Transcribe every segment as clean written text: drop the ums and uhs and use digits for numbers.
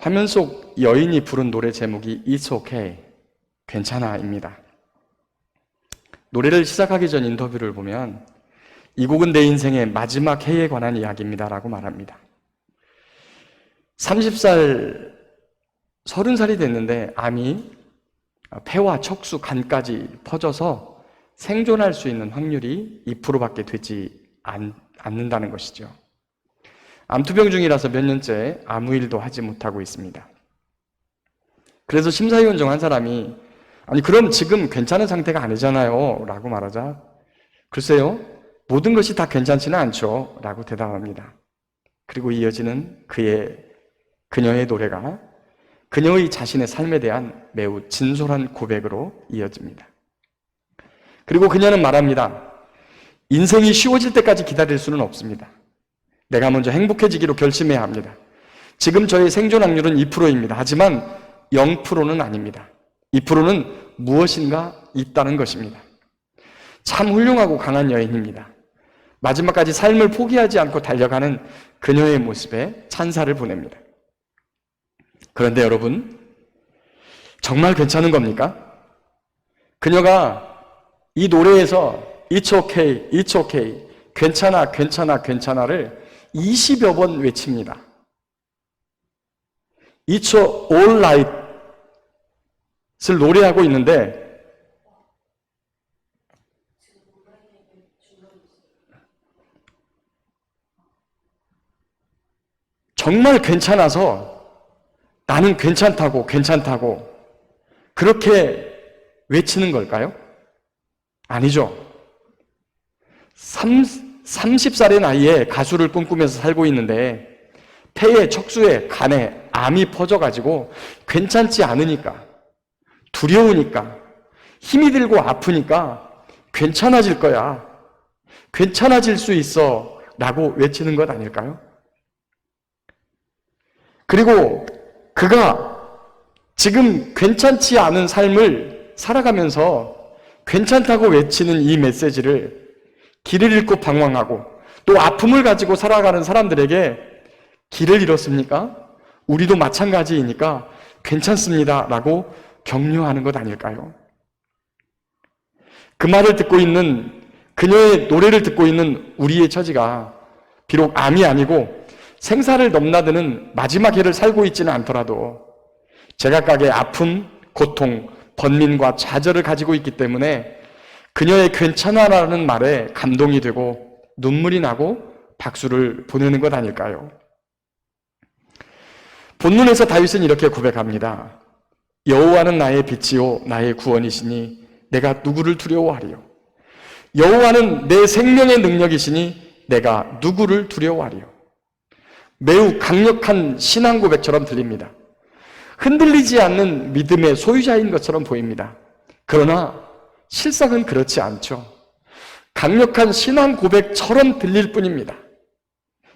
화면 속 여인이 부른 노래 제목이 It's okay, 괜찮아입니다. 노래를 시작하기 전 인터뷰를 보면 이 곡은 내 인생의 마지막 해에 관한 이야기입니다 라고 말합니다. 30살, 30살이 됐는데 암이 폐와 척수, 간까지 퍼져서 생존할 수 있는 확률이 2%밖에 되지 않는다는 것이죠. 암투병 중이라서 몇 년째 아무 일도 하지 못하고 있습니다. 그래서 심사위원 중 한 사람이 아니 그럼 지금 괜찮은 상태가 아니잖아요 라고 말하자 글쎄요 모든 것이 다 괜찮지는 않죠 라고 대답합니다. 그리고 이어지는 그녀의 노래가 그녀의 자신의 삶에 대한 매우 진솔한 고백으로 이어집니다. 그리고 그녀는 말합니다. 인생이 쉬워질 때까지 기다릴 수는 없습니다. 내가 먼저 행복해지기로 결심해야 합니다. 지금 저의 생존 확률은 2%입니다. 하지만 0%는 아닙니다. 2%는 무엇인가 있다는 것입니다. 참 훌륭하고 강한 여인입니다. 마지막까지 삶을 포기하지 않고 달려가는 그녀의 모습에 찬사를 보냅니다. 그런데 여러분, 정말 괜찮은 겁니까? 그녀가 이 노래에서 It's okay, it's okay, 괜찮아, 괜찮아, 괜찮아를 20여 번 외칩니다. It's all right을 노래하고 있는데 정말 괜찮아서 나는 괜찮다고 괜찮다고 그렇게 외치는 걸까요? 아니죠. 30살의 나이에 가수를 꿈꾸면서 살고 있는데 폐에 척수에 간에 암이 퍼져가지고 괜찮지 않으니까 두려우니까 힘이 들고 아프니까 괜찮아질 거야 괜찮아질 수 있어 라고 외치는 것 아닐까요? 그리고 그가 지금 괜찮지 않은 삶을 살아가면서 괜찮다고 외치는 이 메시지를 길을 잃고 방황하고 또 아픔을 가지고 살아가는 사람들에게 길을 잃었습니까? 우리도 마찬가지이니까 괜찮습니다 라고 격려하는 것 아닐까요? 그 말을 듣고 있는 그녀의 노래를 듣고 있는 우리의 처지가 비록 암이 아니고 생사를 넘나드는 마지막 해를 살고 있지는 않더라도 제각각의 아픔, 고통, 번민과 좌절을 가지고 있기 때문에 그녀의 괜찮아라는 말에 감동이 되고 눈물이 나고 박수를 보내는 것 아닐까요? 본문에서 다윗은 이렇게 고백합니다. 여호와는 나의 빛이요 나의 구원이시니 내가 누구를 두려워하리요. 여호와는 내 생명의 능력이시니 내가 누구를 두려워하리요. 매우 강력한 신앙 고백처럼 들립니다. 흔들리지 않는 믿음의 소유자인 것처럼 보입니다. 그러나 실상은 그렇지 않죠. 강력한 신앙 고백처럼 들릴 뿐입니다.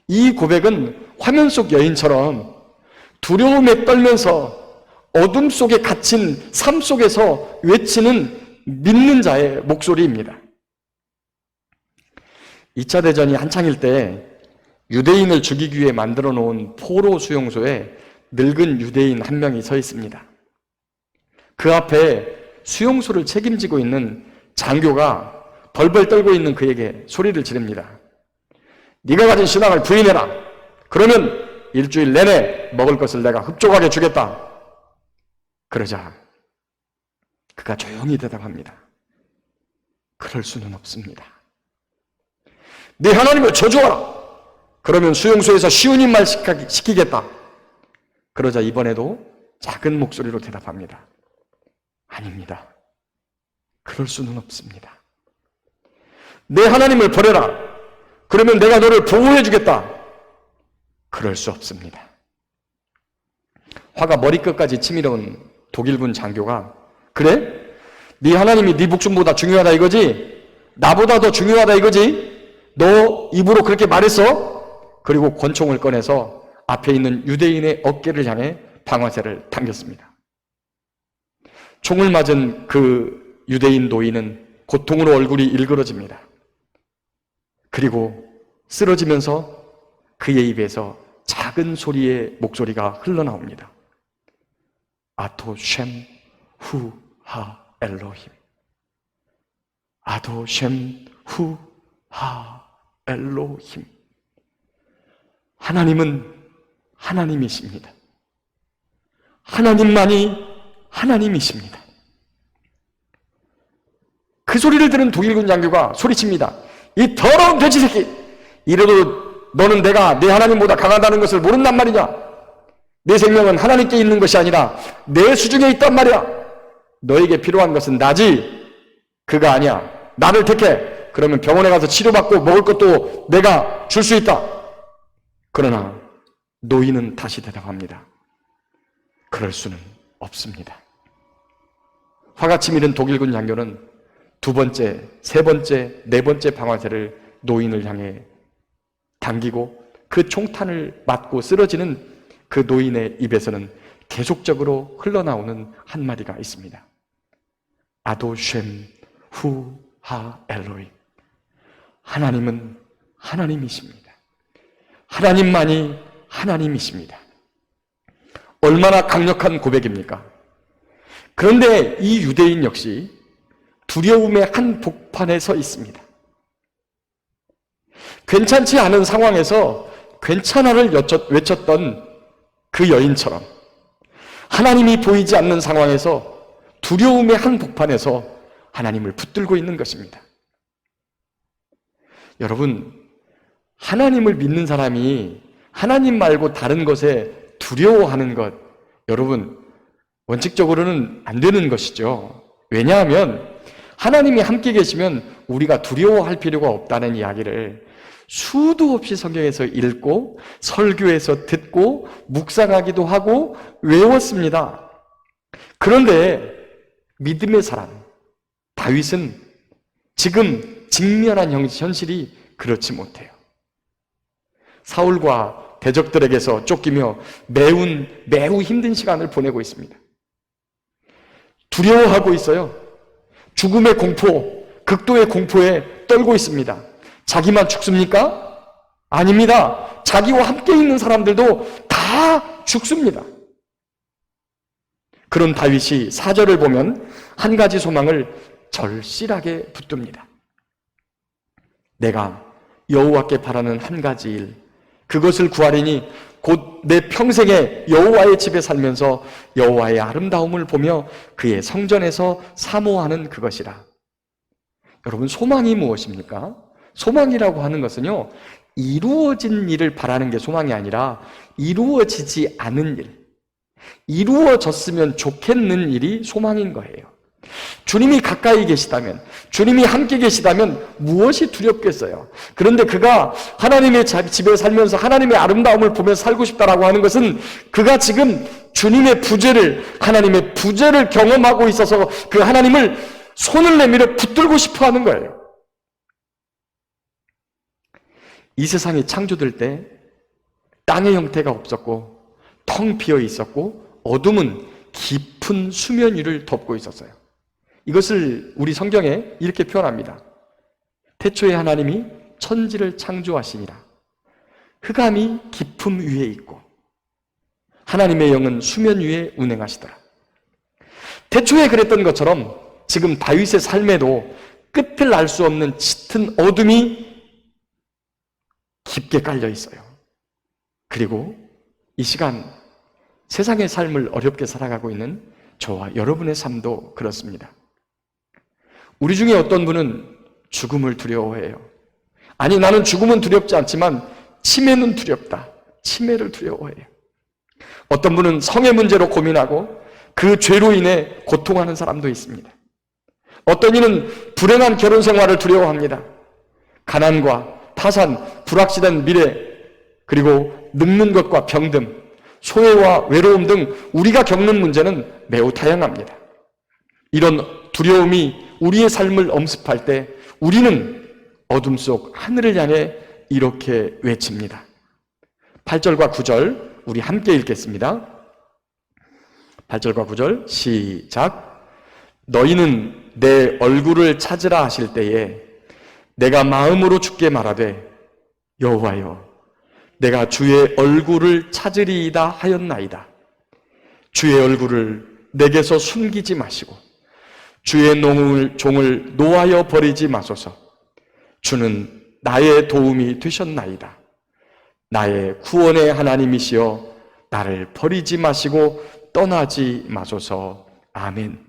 이 고백은 화면 속 여인처럼 두려움에 떨면서 어둠 속에 갇힌 삶 속에서 외치는 믿는 자의 목소리입니다. 2차 대전이 한창일 때 유대인을 죽이기 위해 만들어 놓은 포로 수용소에 늙은 유대인 한 명이 서 있습니다. 그 앞에 수용소를 책임지고 있는 장교가 벌벌 떨고 있는 그에게 소리를 지릅니다. 네가 가진 신앙을 부인해라. 그러면 일주일 내내 먹을 것을 내가 흡족하게 주겠다. 그러자 그가 조용히 대답합니다. 그럴 수는 없습니다. 네 하나님을 저주하라. 그러면 수용소에서 쉬운 일만 시키겠다. 그러자 이번에도 작은 목소리로 대답합니다. 아닙니다. 그럴 수는 없습니다. 내 하나님을 버려라. 그러면 내가 너를 보호해 주겠다. 그럴 수 없습니다. 화가 머리끝까지 치밀어온 독일군 장교가 그래? 네 하나님이 네 목숨보다 중요하다 이거지? 나보다 더 중요하다 이거지? 너 입으로 그렇게 말했어? 그리고 권총을 꺼내서 앞에 있는 유대인의 어깨를 향해 방아쇠를 당겼습니다. 총을 맞은 그 유대인 노인은 고통으로 얼굴이 일그러집니다. 그리고 쓰러지면서 그의 입에서 작은 소리의 목소리가 흘러나옵니다. 아도셴 후하 엘로힘. 아도셴 후하 엘로힘. 하나님은 하나님이십니다. 하나님만이 하나님이십니다. 그 소리를 들은 독일군 장교가 소리칩니다. 이 더러운 돼지 새끼! 이래도 너는 내가 내 하나님보다 강하다는 것을 모른단 말이냐? 내 생명은 하나님께 있는 것이 아니라 내 수중에 있단 말이야. 너에게 필요한 것은 나지 그가 아니야. 나를 택해. 그러면 병원에 가서 치료받고 먹을 것도 내가 줄 수 있다. 그러나 노인은 다시 대답합니다. 그럴 수는 없습니다. 화같이 밀은 독일군 장교는 두 번째, 세 번째, 네 번째 방아쇠를 노인을 향해 당기고 그 총탄을 맞고 쓰러지는 그 노인의 입에서는 계속적으로 흘러나오는 한마디가 있습니다. 아도셴 후하 엘로임. 하나님은 하나님이십니다. 하나님만이 하나님이십니다. 얼마나 강력한 고백입니까? 그런데 이 유대인 역시 두려움의 한 복판에 서 있습니다. 괜찮지 않은 상황에서 괜찮아를 외쳤던 그 여인처럼 하나님이 보이지 않는 상황에서 두려움의 한 복판에서 하나님을 붙들고 있는 것입니다. 여러분, 하나님을 믿는 사람이 하나님 말고 다른 것에 두려워하는 것, 여러분, 원칙적으로는 안 되는 것이죠. 왜냐하면 하나님이 함께 계시면 우리가 두려워할 필요가 없다는 이야기를 수도 없이 성경에서 읽고 설교에서 듣고 묵상하기도 하고 외웠습니다. 그런데 믿음의 사람 다윗은 지금 직면한 현실이 그렇지 못해요. 사울과 대적들에게서 쫓기며 매우 힘든 시간을 보내고 있습니다. 두려워하고 있어요. 죽음의 공포, 극도의 공포에 떨고 있습니다. 자기만 죽습니까? 아닙니다. 자기와 함께 있는 사람들도 다 죽습니다. 그런 다윗이 4절을 보면 한 가지 소망을 절실하게 붙듭니다. 내가 여호와께 바라는 한 가지 일, 그것을 구하리니 곧 내 평생에 여호와의 집에 살면서 여호와의 아름다움을 보며 그의 성전에서 사모하는 그것이라. 여러분, 소망이 무엇입니까? 소망이라고 하는 것은요, 이루어진 일을 바라는 게 소망이 아니라 이루어지지 않은 일, 이루어졌으면 좋겠는 일이 소망인 거예요. 주님이 가까이 계시다면, 주님이 함께 계시다면 무엇이 두렵겠어요? 그런데 그가 하나님의 집에 살면서 하나님의 아름다움을 보며 살고 싶다라고 하는 것은 그가 지금 주님의 부재를, 하나님의 부재를 경험하고 있어서 그 하나님을 손을 내밀어 붙들고 싶어 하는 거예요. 이 세상이 창조될 때 땅의 형태가 없었고 텅 비어 있었고 어둠은 깊은 수면 위를 덮고 있었어요. 이것을 우리 성경에 이렇게 표현합니다. 태초에 하나님이 천지를 창조하시니라. 흑암이 깊음 위에 있고 하나님의 영은 수면 위에 운행하시더라. 태초에 그랬던 것처럼 지금 다윗의 삶에도 끝을 알 수 없는 짙은 어둠이 깊게 깔려 있어요. 그리고 이 시간 세상의 삶을 어렵게 살아가고 있는 저와 여러분의 삶도 그렇습니다. 우리 중에 어떤 분은 죽음을 두려워해요. 아니, 나는 죽음은 두렵지 않지만 치매는 두렵다. 치매를 두려워해요. 어떤 분은 성의 문제로 고민하고 그 죄로 인해 고통하는 사람도 있습니다. 어떤 이는 불행한 결혼 생활을 두려워합니다. 가난과 파산, 불확실한 미래, 그리고 늙는 것과 병듦, 소외와 외로움 등 우리가 겪는 문제는 매우 다양합니다. 이런 두려움이 우리의 삶을 엄습할 때 우리는 어둠 속 하늘을 향해 이렇게 외칩니다. 8절과 9절 우리 함께 읽겠습니다. 8절과 9절 시작. 너희는 내 얼굴을 찾으라 하실 때에 내가 마음으로 주께 말하되 여호와여 내가 주의 얼굴을 찾으리이다 하였나이다. 주의 얼굴을 내게서 숨기지 마시고 주의 종을 노하여 버리지 마소서. 주는 나의 도움이 되셨나이다. 나의 구원의 하나님이시여 나를 버리지 마시고 떠나지 마소서. 아멘.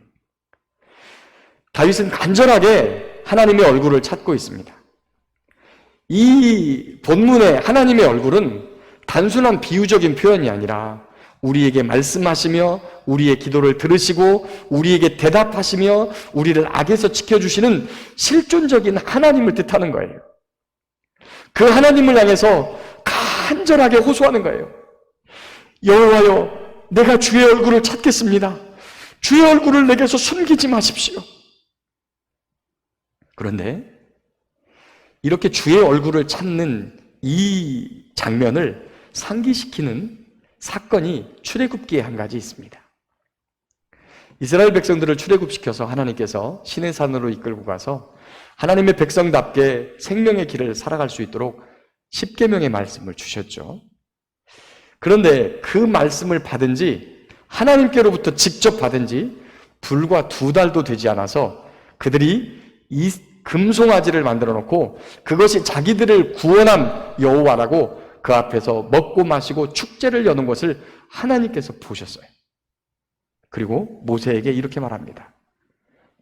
다윗은 간절하게 하나님의 얼굴을 찾고 있습니다. 이 본문의 하나님의 얼굴은 단순한 비유적인 표현이 아니라 우리에게 말씀하시며 우리의 기도를 들으시고 우리에게 대답하시며 우리를 악에서 지켜주시는 실존적인 하나님을 뜻하는 거예요. 그 하나님을 향해서 간절하게 호소하는 거예요. 여호와여, 내가 주의 얼굴을 찾겠습니다. 주의 얼굴을 내게서 숨기지 마십시오. 그런데 이렇게 주의 얼굴을 찾는 이 장면을 상기시키는 사건이 출애굽기에 한 가지 있습니다. 이스라엘 백성들을 출애굽시켜서 하나님께서 시내 산으로 이끌고 가서 하나님의 백성답게 생명의 길을 살아갈 수 있도록 십계명의 말씀을 주셨죠. 그런데 그 말씀을 받은 지, 하나님께로부터 직접 받은 지 불과 2달도 되지 않아서 그들이 이 금송아지를 만들어 놓고 그것이 자기들을 구원한 여호와라고 그 앞에서 먹고 마시고 축제를 여는 것을 하나님께서 보셨어요. 그리고 모세에게 이렇게 말합니다.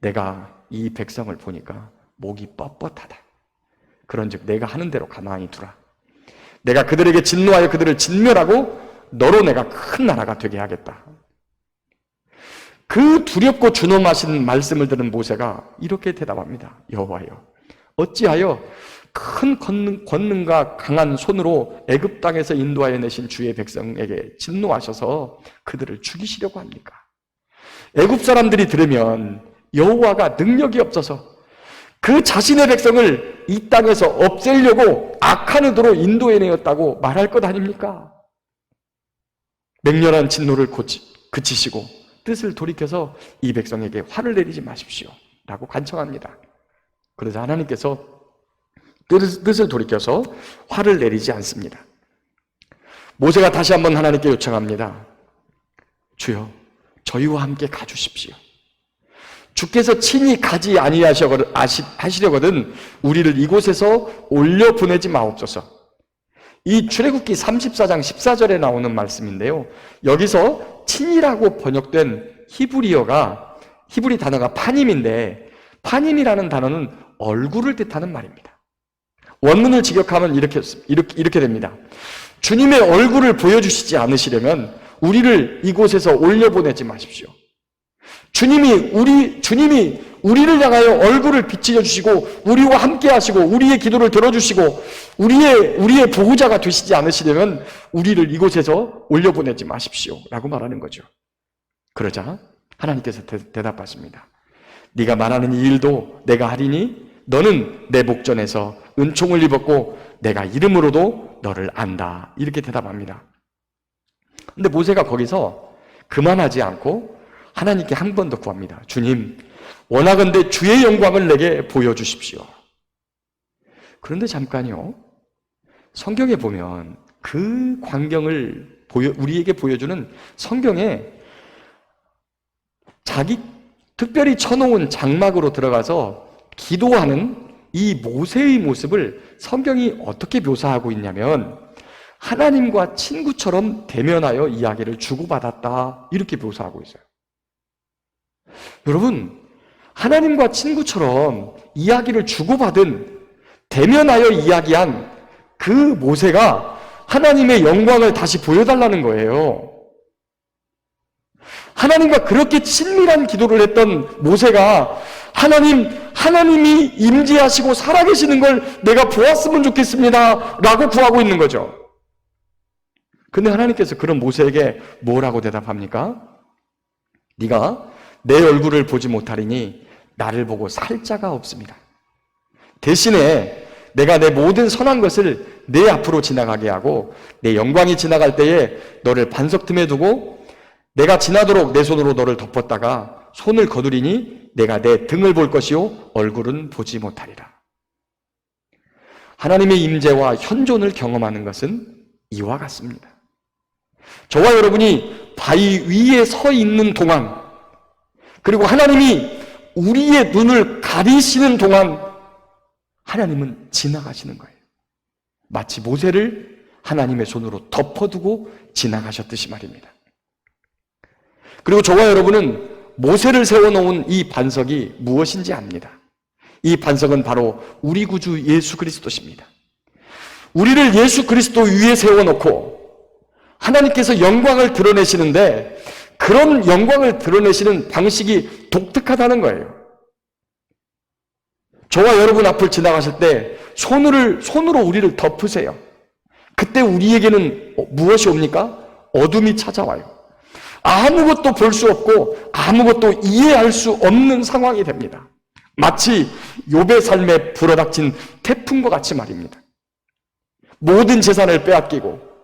내가 이 백성을 보니까 목이 뻣뻣하다. 그런즉 내가 하는 대로 가만히 두라. 내가 그들에게 진노하여 그들을 진멸하고 너로 내가 큰 나라가 되게 하겠다. 그 두렵고 준엄하신 말씀을 들은 모세가 이렇게 대답합니다. 여호와여, 어찌하여 큰 권능과 강한 손으로 애굽 땅에서 인도하여 내신 주의 백성에게 진노하셔서 그들을 죽이시려고 합니까? 애굽 사람들이 들으면 여호와가 능력이 없어서 그 자신의 백성을 이 땅에서 없애려고 악한 의도로 인도해내었다고 말할 것 아닙니까? 맹렬한 진노를 그치시고 뜻을 돌이켜서 이 백성에게 화를 내리지 마십시오 라고 간청합니다. 그러자 하나님께서 뜻을 돌이켜서 화를 내리지 않습니다. 모세가 다시 한번 하나님께 요청합니다. 주여, 저희와 함께 가주십시오. 주께서 친히 가지 아니하시려거든 우리를 이곳에서 올려보내지 마옵소서. 이 출애굽기 34장 14절에 나오는 말씀인데요. 여기서 친이라고 번역된 히브리 단어가 파님인데, 파님이라는 단어는 얼굴을 뜻하는 말입니다. 원문을 직역하면 이렇게 됩니다. 주님의 얼굴을 보여주시지 않으시려면 우리를 이곳에서 올려보내지 마십시오. 주님이 우리를 향하여 얼굴을 비추어 주시고 우리와 함께 하시고 우리의 기도를 들어주시고 우리의 보호자가 되시지 않으시려면 우리를 이곳에서 올려보내지 마십시오 라고 말하는 거죠. 그러자 하나님께서 대답하십니다. 네가 말하는 이 일도 내가 하리니 너는 내 목전에서 은총을 입었고 내가 이름으로도 너를 안다. 이렇게 대답합니다. 근데 모세가 거기서 그만하지 않고 하나님께 한 번 더 구합니다. 주님, 원하건대 주의 영광을 내게 보여주십시오. 그런데 잠깐요. 성경에 보면 그 광경을 우리에게 보여주는 성경에 자기 특별히 쳐놓은 장막으로 들어가서 기도하는 이 모세의 모습을 성경이 어떻게 묘사하고 있냐면 하나님과 친구처럼 대면하여 이야기를 주고받았다 이렇게 묘사하고 있어요. 여러분, 하나님과 친구처럼 이야기를 주고받은, 대면하여 이야기한 그 모세가 하나님의 영광을 다시 보여달라는 거예요. 하나님과 그렇게 친밀한 기도를 했던 모세가 하나님이 임재하시고 살아계시는 걸 내가 보았으면 좋겠습니다 라고 구하고 있는 거죠. 근데 하나님께서 그런 모세에게 뭐라고 대답합니까? 네가 내 얼굴을 보지 못하리니 나를 보고 살 자가 없습니다. 대신에 내가 내 모든 선한 것을 내 앞으로 지나가게 하고 내 영광이 지나갈 때에 너를 반석 틈에 두고 내가 지나도록 내 손으로 너를 덮었다가 손을 거두리니 내가 내 등을 볼 것이요 얼굴은 보지 못하리라. 하나님의 임재와 현존을 경험하는 것은 이와 같습니다. 저와 여러분이 바위 위에 서 있는 동안, 그리고 하나님이 우리의 눈을 가리시는 동안 하나님은 지나가시는 거예요. 마치 모세를 하나님의 손으로 덮어두고 지나가셨듯이 말입니다. 그리고 저와 여러분은 모세를 세워놓은 이 반석이 무엇인지 압니다. 이 반석은 바로 우리 구주 예수 그리스도십니다. 우리를 예수 그리스도 위에 세워놓고 하나님께서 영광을 드러내시는데, 그런 영광을 드러내시는 방식이 독특하다는 거예요. 저와 여러분 앞을 지나가실 때 손으로 우리를 덮으세요. 그때 우리에게는 무엇이 옵니까? 어둠이 찾아와요. 아무것도 볼 수 없고 아무것도 이해할 수 없는 상황이 됩니다. 마치 욥의 삶에 불어닥친 태풍과 같이 말입니다. 모든 재산을 빼앗기고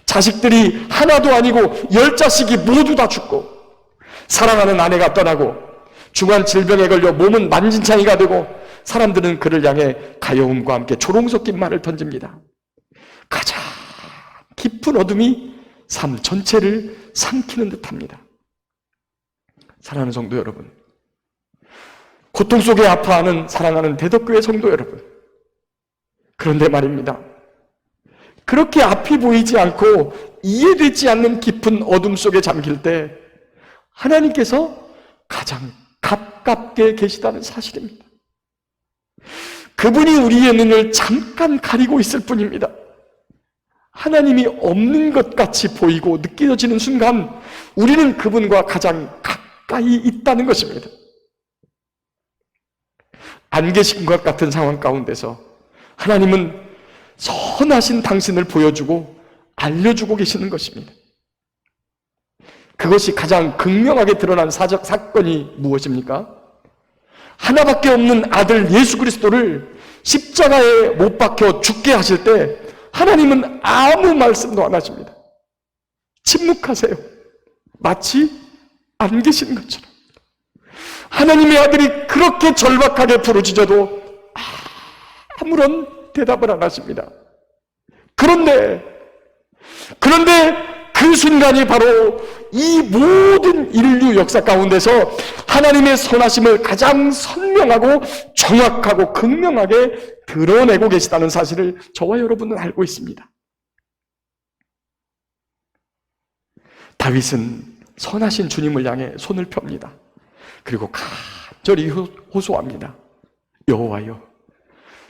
자식들이 하나도 아니고 10자식이 모두 다 죽고, 사랑하는 아내가 떠나고 중한 질병에 걸려 몸은 만진창이가 되고, 사람들은 그를 향해 가여움과 함께 조롱 섞인 말을 던집니다. 가장 깊은 어둠이 삶 전체를 삼키는 듯합니다. 사랑하는 성도 여러분, 고통 속에 아파하는 사랑하는 대덕교회 성도 여러분, 그런데 말입니다, 그렇게 앞이 보이지 않고 이해되지 않는 깊은 어둠 속에 잠길 때 하나님께서 가장 가깝게 계시다는 사실입니다. 그분이 우리의 눈을 잠깐 가리고 있을 뿐입니다. 하나님이 없는 것 같이 보이고 느껴지는 순간 우리는 그분과 가장 가까이 있다는 것입니다. 안 계신 것 같은 상황 가운데서 하나님은 선하신 당신을 보여주고 알려주고 계시는 것입니다. 그것이 가장 극명하게 드러난 사건이 무엇입니까? 하나밖에 없는 아들 예수 그리스도를 십자가에 못 박혀 죽게 하실 때 하나님은 아무 말씀도 안 하십니다. 침묵하세요. 마치 안 계신 것처럼. 하나님의 아들이 그렇게 절박하게 부르짖어도 아무런 대답을 안 하십니다. 그런데 그 순간이 바로 이 모든 인류 역사 가운데서 하나님의 선하심을 가장 선명하고 정확하고 극명하게 드러내고 계시다는 사실을 저와 여러분은 알고 있습니다. 다윗은 선하신 주님을 향해 손을 펴니다. 그리고 간절히 호소합니다. 여호와여,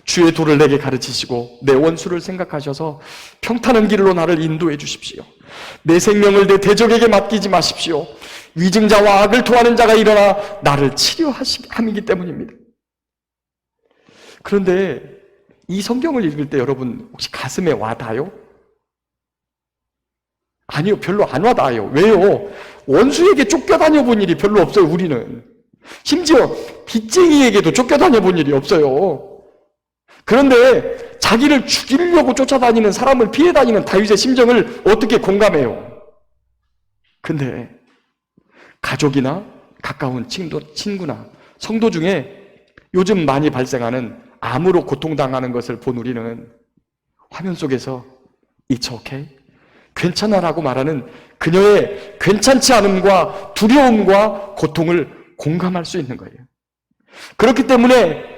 주의 도를 내게 가르치시고 내 원수를 생각하셔서 평탄한 길로 나를 인도해 주십시오. 내 생명을 내 대적에게 맡기지 마십시오. 위증자와 악을 토하는 자가 일어나 나를 치료함이기 때문입니다. 그런데 이 성경을 읽을 때 여러분 혹시 가슴에 와닿아요? 아니요, 별로 안 와닿아요. 왜요? 원수에게 쫓겨다녀 본 일이 별로 없어요, 우리는. 심지어 빚쟁이에게도 쫓겨다녀 본 일이 없어요. 그런데 자기를 죽이려고 쫓아다니는 사람을 피해 다니는 다윗의 심정을 어떻게 공감해요? 근데 가족이나 가까운 친구나 성도 중에 요즘 많이 발생하는 암으로 고통당하는 것을 본 우리는 화면 속에서 It's okay? 괜찮아라고 말하는 그녀의 괜찮지 않음과 두려움과 고통을 공감할 수 있는 거예요. 그렇기 때문에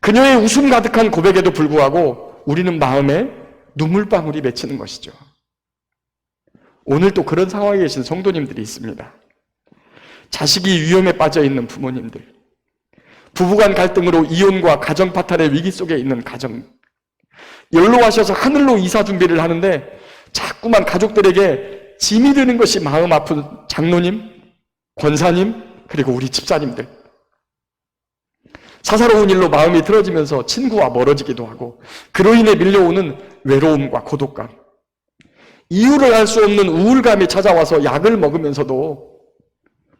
그녀의 웃음 가득한 고백에도 불구하고 우리는 마음에 눈물방울이 맺히는 것이죠. 오늘 또 그런 상황에 계신 성도님들이 있습니다. 자식이 위험에 빠져 있는 부모님들, 부부간 갈등으로 이혼과 가정 파탄의 위기 속에 있는 가정, 연로하셔서 하늘로 이사 준비를 하는데 자꾸만 가족들에게 짐이 되는 것이 마음 아픈 장로님, 권사님, 그리고 우리 집사님들, 사사로운 일로 마음이 틀어지면서 친구와 멀어지기도 하고 그로 인해 밀려오는 외로움과 고독감, 이유를 알 수 없는 우울감이 찾아와서 약을 먹으면서도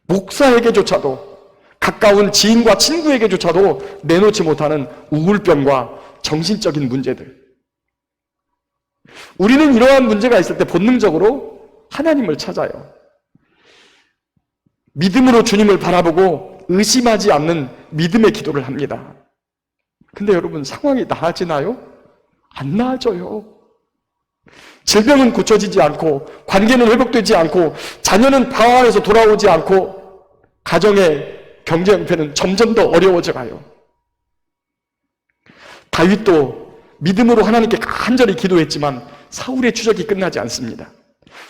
목사에게조차도 가까운 지인과 친구에게조차도 내놓지 못하는 우울병과 정신적인 문제들. 우리는 이러한 문제가 있을 때 본능적으로 하나님을 찾아요. 믿음으로 주님을 바라보고 의심하지 않는 믿음의 기도를 합니다. 근데 여러분 상황이 나아지나요? 안 나아져요. 질병은 고쳐지지 않고, 관계는 회복되지 않고, 자녀는 방황에서 돌아오지 않고, 가정의 경제 형편은 점점 더 어려워져 가요. 다윗도 믿음으로 하나님께 간절히 기도했지만 사울의 추적이 끝나지 않습니다.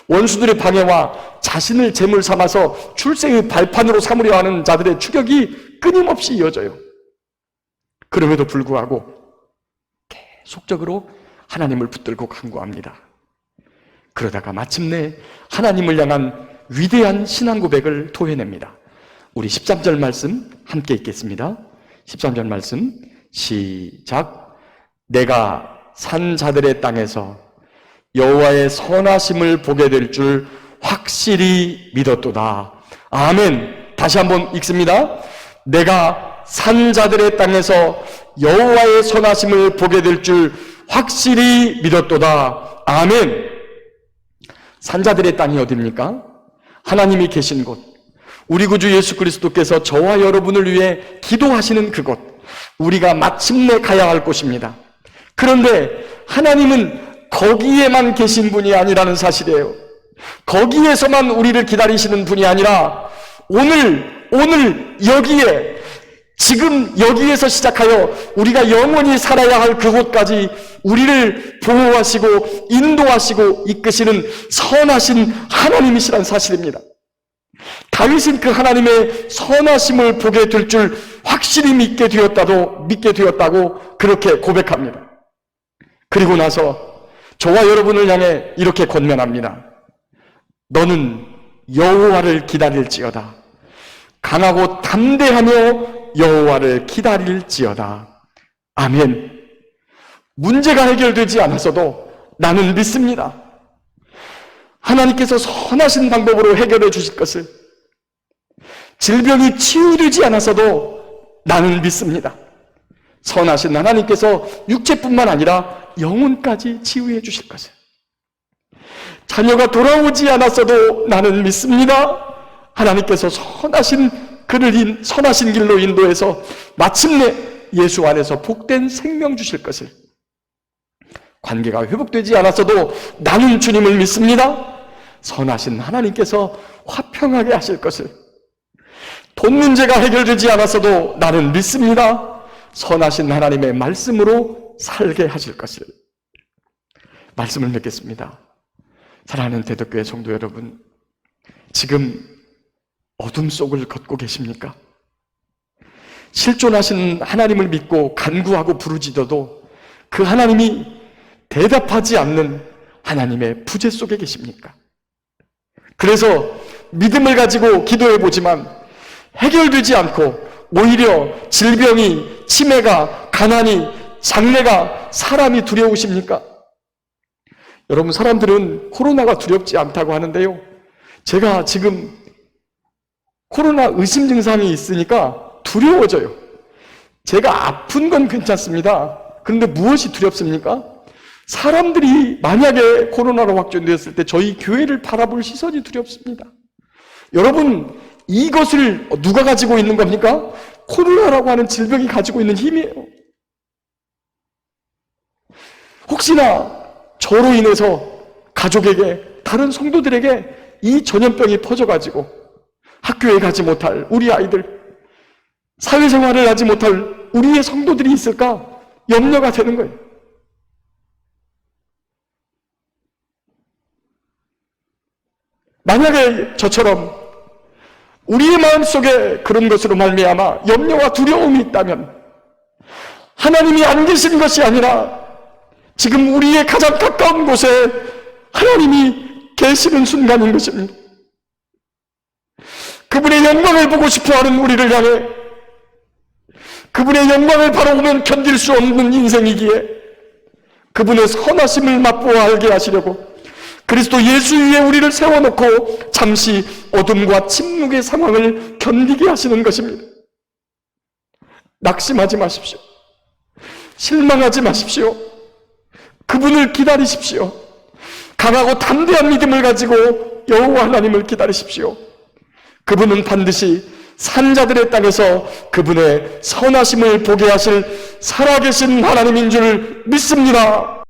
원수들의 방해와 자신을 제물 삼아서 출세의 발판으로 삼으려 하는 자들의 추격이 끊임없이 이어져요. 그럼에도 불구하고 계속적으로 하나님을 붙들고 간구합니다. 그러다가 마침내 하나님을 향한 위대한 신앙 고백을 토해냅니다. 우리 13절 말씀 함께 읽겠습니다. 13절 말씀 시작. 내가 산 자들의 땅에서 여호와의 선하심을 보게 될 줄 확실히 믿었도다. 아멘. 다시 한번 읽습니다. 내가 산 자들의 땅에서 여호와의 선하심을 보게 될 줄 확실히 믿었도다. 아멘. 산 자들의 땅이 어디입니까? 하나님이 계신 곳, 우리 구주 예수 그리스도께서 저와 여러분을 위해 기도하시는 그곳, 우리가 마침내 가야 할 곳입니다. 그런데 하나님은 거기에만 계신 분이 아니라는 사실이에요. 거기에서만 우리를 기다리시는 분이 아니라 오늘 여기에, 지금 여기에서 시작하여 우리가 영원히 살아야 할 그곳까지 우리를 보호하시고 인도하시고 이끄시는 선하신 하나님이시란 사실입니다. 다윗은 그 하나님의 선하심을 보게 될 줄 확실히 믿게 되었다고 그렇게 고백합니다. 그리고 나서 저와 여러분을 향해 이렇게 권면합니다. 너는 여호와를 기다릴지어다. 강하고 담대하며 여호와를 기다릴지어다. 아멘. 문제가 해결되지 않았어도 나는 믿습니다. 하나님께서 선하신 방법으로 해결해 주실 것을, 질병이 치유되지 않았어도 나는 믿습니다. 선하신 하나님께서 육체뿐만 아니라 영혼까지 치유해 주실 것을, 자녀가 돌아오지 않았어도 나는 믿습니다. 하나님께서 선하신 길로 인도해서 마침내 예수 안에서 복된 생명 주실 것을, 관계가 회복되지 않았어도 나는 주님을 믿습니다. 선하신 하나님께서 화평하게 하실 것을, 돈 문제가 해결되지 않았어도 나는 믿습니다. 선하신 하나님의 말씀으로 살게 하실 것을. 말씀을 맺겠습니다. 사랑하는 대덕교회 성도 여러분, 지금 어둠 속을 걷고 계십니까? 실존하신 하나님을 믿고 간구하고 부르짖어도 그 하나님이 대답하지 않는 하나님의 부재 속에 계십니까? 그래서 믿음을 가지고 기도해 보지만 해결되지 않고 오히려 질병이, 치매가, 가난이, 장래가, 사람이 두려우십니까? 여러분, 사람들은 코로나가 두렵지 않다고 하는데요, 제가 지금 코로나 의심 증상이 있으니까 두려워져요. 제가 아픈 건 괜찮습니다. 그런데 무엇이 두렵습니까? 사람들이 만약에 코로나로 확진되었을 때 저희 교회를 바라볼 시선이 두렵습니다. 여러분, 이것을 누가 가지고 있는 겁니까? 코로나라고 하는 질병이 가지고 있는 힘이에요. 혹시나 저로 인해서 가족에게, 다른 성도들에게 이 전염병이 퍼져가지고 학교에 가지 못할 우리 아이들, 사회생활을 하지 못할 우리의 성도들이 있을까 염려가 되는 거예요. 만약에 저처럼 우리의 마음속에 그런 것으로 말미암아 염려와 두려움이 있다면 하나님이 안 계신 것이 아니라 지금 우리의 가장 가까운 곳에 하나님이 계시는 순간인 것입니다. 그분의 영광을 보고 싶어하는 우리를 향해, 그분의 영광을 바라보면 견딜 수 없는 인생이기에 그분의 선하심을 맛보아 알게 하시려고 그리스도 예수 위에 우리를 세워놓고 잠시 어둠과 침묵의 상황을 견디게 하시는 것입니다. 낙심하지 마십시오. 실망하지 마십시오. 그분을 기다리십시오. 강하고 담대한 믿음을 가지고 여호와 하나님을 기다리십시오. 그분은 반드시 산자들의 땅에서 그분의 선하심을 보게 하실 살아계신 하나님인 줄 믿습니다.